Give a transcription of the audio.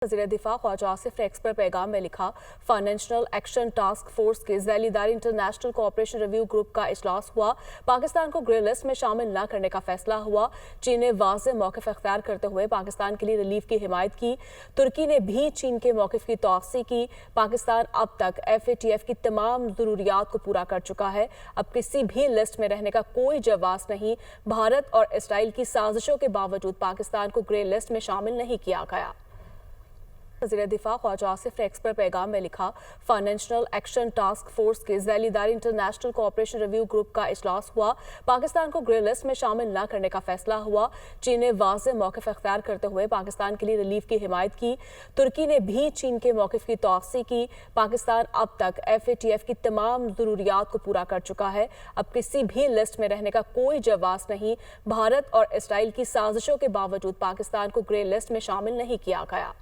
वज़ीर दिफा ख्वाजा आसिफ ने एक्स पर पैगाम में लिखा, फाइनेंशियल एक्शन टास्क फोर्स के ज़ैलीदारी इंटरनेशनल कोऑपरेशन रिव्यू ग्रुप का इजलास हुआ। पाकिस्तान को ग्रे लिस्ट में शामिल न करने का फैसला हुआ। चीन ने वाज़ेह मौक़िफ़ अख्तियार करते हुए पाकिस्तान के लिए रिलीफ की हिमायत की। तुर्की ने भी चीन के मौक़िफ़ की तौसीक़ की। पाकिस्तान अब तक FATF की तमाम ज़रूरियात को पूरा कर चुका है। अब किसी भी लिस्ट में रहने का कोई जवाज़ नहीं। भारत और इसराइल की साजिशों के बावजूद पाकिस्तान को ग्रे लिस्ट में शामिल नहीं किया गया। वज़ीर दिफा ख्वाजा आसिफ ने एक्स पर पैगाम में लिखा, फाइनेंशियल एक्शन टास्क फोर्स के ज़ैलीदारी इंटरनेशनल कोऑपरेशन रिव्यू ग्रुप का इजलास हुआ। पाकिस्तान को ग्रे लिस्ट में शामिल न करने का फैसला हुआ। चीन ने वाज़ेह मौक़िफ़ अख्तियार करते हुए पाकिस्तान के लिए रिलीफ की हिमायत की। तुर्की ने भी चीन के मौक़िफ़ की तौसीक़ की। पाकिस्तान अब तक FATF की तमाम ज़रूरियात को पूरा कर चुका है। अब किसी भी लिस्ट में रहने का कोई जवाज़ नहीं। भारत और इसराइल की साजिशों के बावजूद पाकिस्तान को ग्रे लिस्ट में शामिल नहीं किया गया।